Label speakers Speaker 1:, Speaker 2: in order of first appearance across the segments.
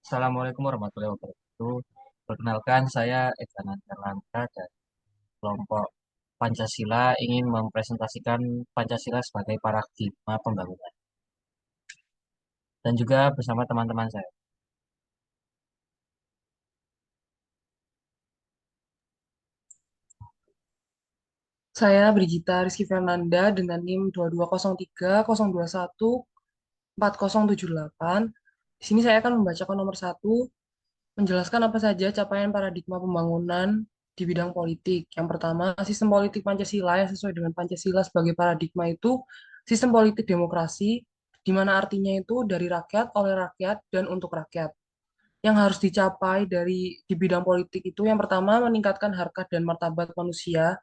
Speaker 1: Assalamualaikum warahmatullahi wabarakatuh. Perkenalkan, saya Eka Nantarlanka dari kelompok Pancasila ingin mempresentasikan Pancasila sebagai paradigma pembangunan dan juga bersama teman-teman saya.
Speaker 2: Saya Brigita Rizky Fernanda dengan NIM 220302140778. Di sini saya akan membacakan nomor satu, menjelaskan apa saja capaian paradigma pembangunan di bidang politik. Yang pertama, sistem politik Pancasila yang sesuai dengan Pancasila sebagai paradigma itu sistem politik demokrasi, di mana artinya itu dari rakyat, oleh rakyat, dan untuk rakyat. Yang harus dicapai di bidang politik itu yang pertama meningkatkan harkat dan martabat manusia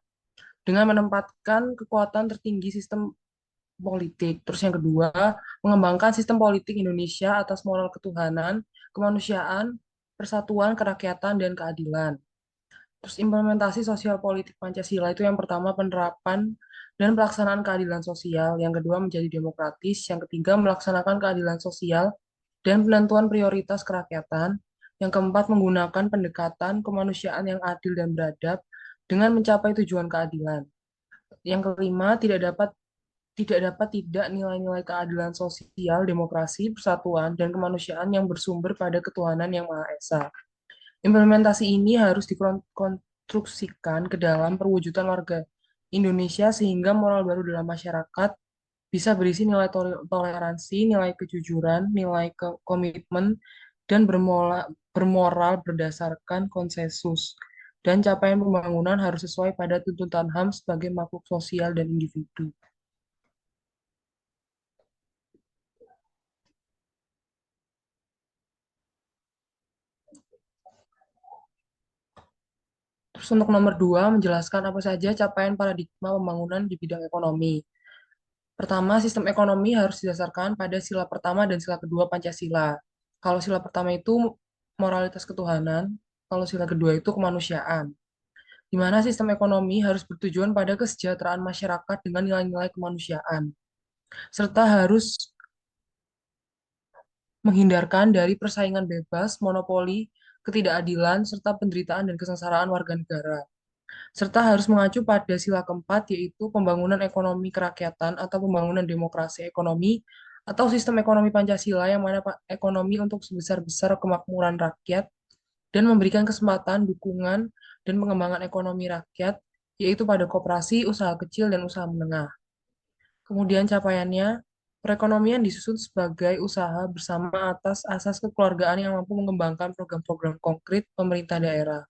Speaker 2: dengan menempatkan kekuatan tertinggi sistem politik. Terus yang kedua, mengembangkan sistem politik Indonesia atas moral ketuhanan, kemanusiaan, persatuan, kerakyatan, dan keadilan. Terus implementasi sosial politik Pancasila itu yang pertama penerapan dan pelaksanaan keadilan sosial, yang kedua menjadi demokratis, yang ketiga melaksanakan keadilan sosial dan penentuan prioritas kerakyatan, yang keempat menggunakan pendekatan kemanusiaan yang adil dan beradab dengan mencapai tujuan keadilan. Yang kelima, tidak nilai-nilai keadilan sosial, demokrasi, persatuan, dan kemanusiaan yang bersumber pada ketuhanan yang Maha Esa. Implementasi ini harus dikonstruksikan ke dalam perwujudan warga Indonesia sehingga moral baru dalam masyarakat bisa berisi nilai toleransi, nilai kejujuran, nilai komitmen, dan bermoral berdasarkan konsensus. Dan capaian pembangunan harus sesuai pada tuntutan HAM sebagai makhluk sosial dan individu. Terus untuk nomor dua, menjelaskan apa saja capaian paradigma pembangunan di bidang ekonomi. Pertama, sistem ekonomi harus didasarkan pada sila pertama dan sila kedua Pancasila. Kalau sila pertama itu moralitas ketuhanan, kalau sila kedua itu kemanusiaan. Di mana sistem ekonomi harus bertujuan pada kesejahteraan masyarakat dengan nilai-nilai kemanusiaan, serta harus menghindarkan dari persaingan bebas, monopoli, ketidakadilan, serta penderitaan dan kesengsaraan warga negara, serta harus mengacu pada sila keempat, yaitu pembangunan ekonomi kerakyatan atau pembangunan demokrasi ekonomi atau sistem ekonomi Pancasila yang mana ekonomi untuk sebesar-besar kemakmuran rakyat dan memberikan kesempatan, dukungan, dan pengembangan ekonomi rakyat, yaitu pada koperasi, usaha kecil, dan usaha menengah. Kemudian capaiannya, perekonomian disusun sebagai usaha bersama atas asas kekeluargaan yang mampu mengembangkan program-program konkret pemerintah daerah.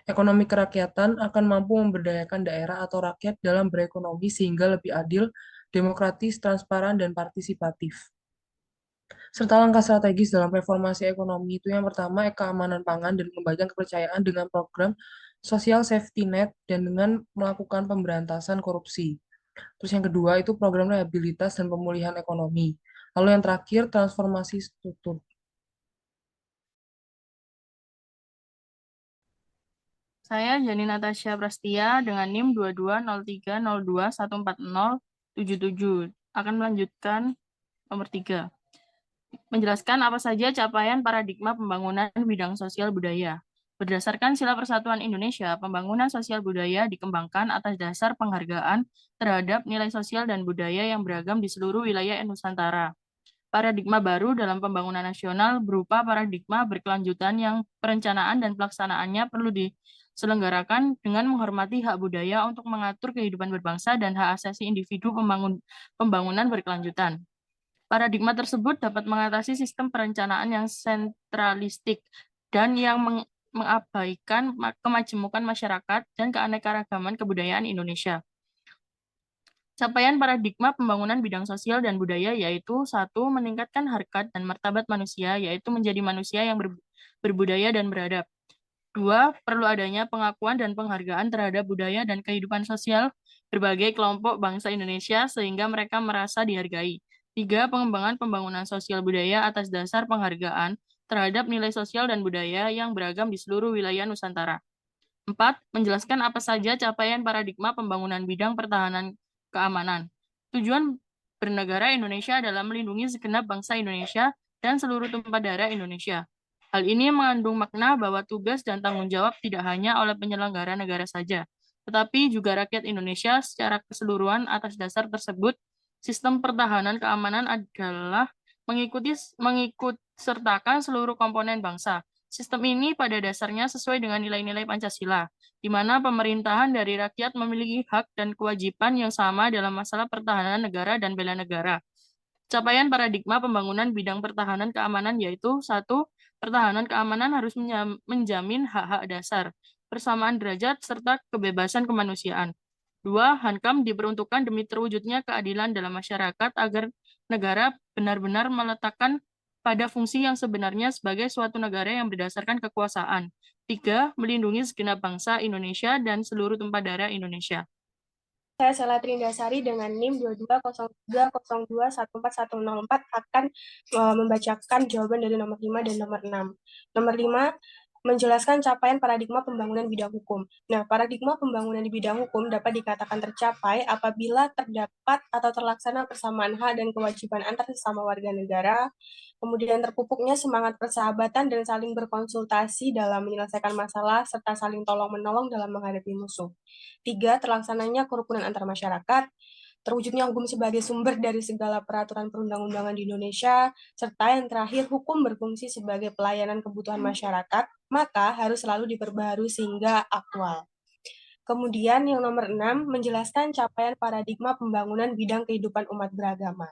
Speaker 2: Ekonomi kerakyatan akan mampu memberdayakan daerah atau rakyat dalam berekonomi sehingga lebih adil, demokratis, transparan, dan partisipatif. Serta langkah strategis dalam reformasi ekonomi itu yang pertama, keamanan pangan dan kembalikan kepercayaan dengan program sosial safety net dan dengan melakukan pemberantasan korupsi. Terus yang kedua itu program rehabilitas dan pemulihan ekonomi. Lalu yang terakhir, transformasi struktur.
Speaker 3: Saya Jani Natasha Prastia dengan NIM 220302140077. Akan melanjutkan nomor 3. Menjelaskan apa saja capaian paradigma pembangunan bidang sosial budaya. Berdasarkan Sila Persatuan Indonesia, pembangunan sosial budaya dikembangkan atas dasar penghargaan terhadap nilai sosial dan budaya yang beragam di seluruh wilayah Nusantara. Paradigma baru dalam pembangunan nasional berupa paradigma berkelanjutan yang perencanaan dan pelaksanaannya perlu diselenggarakan dengan menghormati hak budaya untuk mengatur kehidupan berbangsa dan hak asasi individu pembangunan berkelanjutan. Paradigma tersebut dapat mengatasi sistem perencanaan yang sentralistik dan yang mengabaikan kemajemukan masyarakat dan keanekaragaman kebudayaan Indonesia. Capaian paradigma pembangunan bidang sosial dan budaya yaitu satu, meningkatkan harkat dan martabat manusia, yaitu menjadi manusia yang berbudaya dan beradab. Dua, perlu adanya pengakuan dan penghargaan terhadap budaya dan kehidupan sosial berbagai kelompok bangsa Indonesia sehingga mereka merasa dihargai. Tiga, pengembangan pembangunan sosial budaya atas dasar penghargaan terhadap nilai sosial dan budaya yang beragam di seluruh wilayah Nusantara. Empat, menjelaskan apa saja capaian paradigma pembangunan bidang pertahanan keamanan. Tujuan bernegara Indonesia adalah melindungi segenap bangsa Indonesia dan seluruh tumpah darah Indonesia. Hal ini mengandung makna bahwa tugas dan tanggung jawab tidak hanya oleh penyelenggara negara saja, tetapi juga rakyat Indonesia secara keseluruhan. Atas dasar tersebut, sistem pertahanan keamanan adalah mengikut sertakan seluruh komponen bangsa. Sistem ini pada dasarnya sesuai dengan nilai-nilai Pancasila, di mana pemerintahan dari rakyat memiliki hak dan kewajiban yang sama dalam masalah pertahanan negara dan bela negara. Capaian paradigma pembangunan bidang pertahanan keamanan yaitu: 1. Pertahanan keamanan harus menjamin hak-hak dasar, persamaan derajat, serta kebebasan kemanusiaan. 2. Hankam diperuntukkan demi terwujudnya keadilan dalam masyarakat agar negara benar-benar meletakkan pada fungsi yang sebenarnya sebagai suatu negara yang berdasarkan kekuasaan. 3. Melindungi segenap bangsa Indonesia dan seluruh tumpah darah Indonesia.
Speaker 4: Saya Sela Trindasari dengan NIM 220302141004 akan membacakan jawaban dari nomor 5 dan nomor 6. Nomor 5, menjelaskan capaian paradigma pembangunan bidang hukum. Nah, paradigma pembangunan di bidang hukum dapat dikatakan tercapai apabila terdapat atau terlaksana persamaan hak dan kewajiban antar sesama warga negara, kemudian terpupuknya semangat persahabatan dan saling berkonsultasi dalam menyelesaikan masalah, serta saling tolong-menolong dalam menghadapi musuh. 3. Terlaksananya kerukunan antar masyarakat, terwujudnya hukum sebagai sumber dari segala peraturan perundang-undangan di Indonesia, serta yang terakhir, hukum berfungsi sebagai pelayanan kebutuhan masyarakat, maka harus selalu diperbaharui sehingga aktual. Kemudian yang nomor 6, menjelaskan capaian paradigma pembangunan bidang kehidupan umat beragama.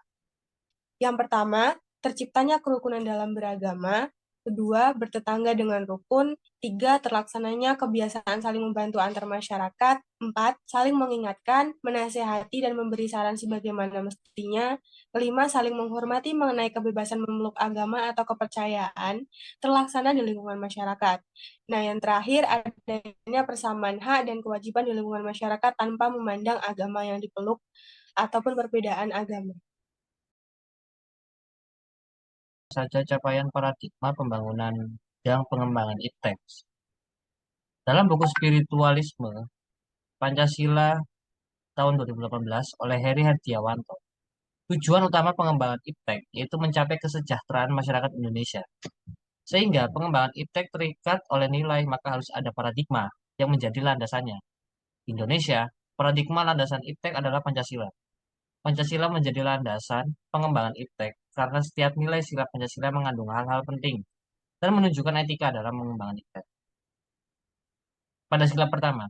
Speaker 4: Yang pertama, terciptanya kerukunan dalam beragama. Kedua, bertetangga dengan rukun. 3, terlaksananya kebiasaan saling membantu antar masyarakat. 4, saling mengingatkan, menasehati, dan memberi saran sebagaimana mestinya. 5, saling menghormati mengenai kebebasan memeluk agama atau kepercayaan terlaksana di lingkungan masyarakat. Nah, yang terakhir, adanya persamaan hak dan kewajiban di lingkungan masyarakat tanpa memandang agama yang dipeluk ataupun perbedaan agama.
Speaker 1: Saja capaian paradigma pembangunan bidang pengembangan iptek. Dalam buku Spiritualisme Pancasila tahun 2018 oleh Heri Hardiawanto, tujuan utama pengembangan iptek yaitu mencapai kesejahteraan masyarakat Indonesia. Sehingga pengembangan iptek terikat oleh nilai, maka harus ada paradigma yang menjadi landasannya. Di Indonesia, paradigma landasan iptek adalah Pancasila. Pancasila menjadi landasan pengembangan iptek karena setiap nilai sila Pancasila mengandung hal-hal penting dan menunjukkan etika dalam pengembangan iptek. Pada sila pertama,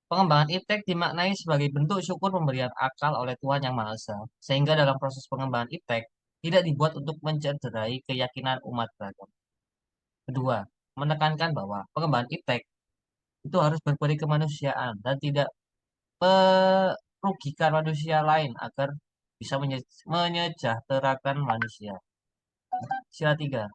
Speaker 1: pengembangan iptek dimaknai sebagai bentuk syukur pemberian akal oleh Tuhan Yang Maha Esa, sehingga dalam proses pengembangan iptek tidak dibuat untuk mencederai keyakinan umat beragama. Kedua, menekankan bahwa pengembangan iptek itu harus berberi kemanusiaan dan tidak merugikan manusia lain agar bisa menyejahterakan manusia. Sila 3,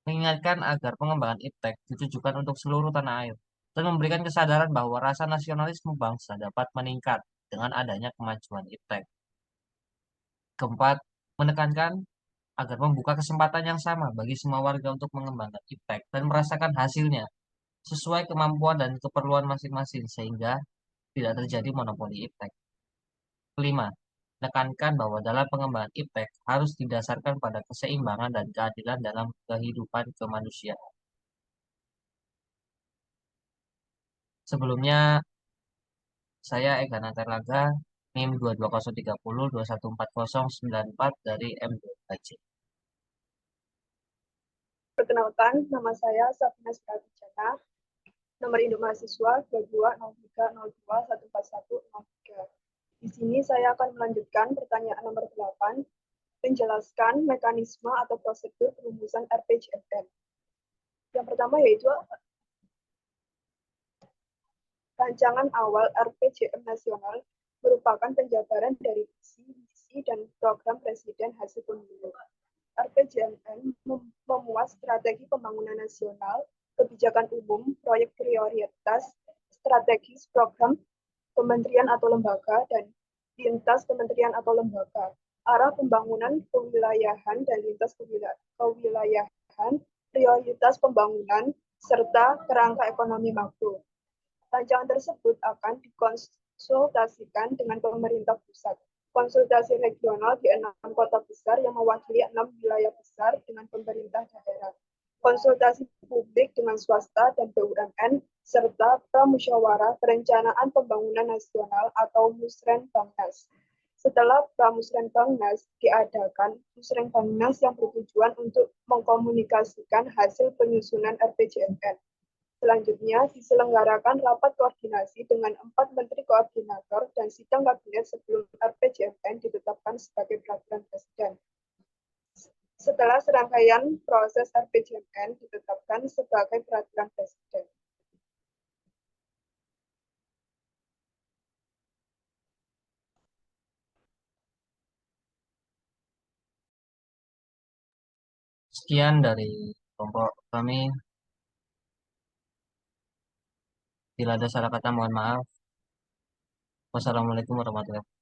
Speaker 1: mengingatkan agar pengembangan iptek ditujukan untuk seluruh tanah air dan memberikan kesadaran bahwa rasa nasionalisme bangsa dapat meningkat dengan adanya kemajuan iptek. Keempat, menekankan agar membuka kesempatan yang sama bagi semua warga untuk mengembangkan iptek dan merasakan hasilnya sesuai kemampuan dan keperluan masing-masing sehingga tidak terjadi monopoli iptek. Kelima, menekankan bahwa dalam pengembangan iptek harus didasarkan pada keseimbangan dan keadilan dalam kehidupan kemanusiaan. Sebelumnya, saya Eka Natarlaga, NIM 22030214094 dari M2KJ.
Speaker 5: Perkenalkan, nama saya Safina Suratijana, nomor induk mahasiswa 220302141043. Di sini saya akan melanjutkan pertanyaan nomor 8, menjelaskan mekanisme atau prosedur perumusan RPJMN. Yang pertama yaitu rancangan awal RPJM nasional merupakan penjabaran dari visi, misi, dan program Presiden hasil pemilu. RPJMN memuat strategi pembangunan nasional, kebijakan umum, proyek prioritas, strategis, program kementerian atau lembaga, dan lintas kementerian atau lembaga, arah pembangunan kewilayahan dan lintas kewilayahan, prioritas pembangunan, serta kerangka ekonomi makro. Rancangan tersebut akan dikonsultasikan dengan pemerintah pusat. konsultasi regional di 6 kota besar yang mewakili 6 wilayah besar dengan pemerintah daerah, konsultasi publik dengan swasta dan BUMN, serta pramusyawarah perencanaan pembangunan nasional atau Musrenbangnas. Setelah Pramusrenbangnas diadakan, Musrenbangnas yang bertujuan untuk mengkomunikasikan hasil penyusunan RPJMN. Selanjutnya, diselenggarakan rapat koordinasi dengan 4 menteri koordinator dan sidang kabinet sebelum RPJMN ditetapkan sebagai peraturan presiden. Setelah serangkaian proses RPJMN ditetapkan sebagai peraturan presiden.
Speaker 1: Sekian dari kelompok kami. Bila ada salah kata mohon maaf. Wassalamualaikum warahmatullahi wabarakatuh.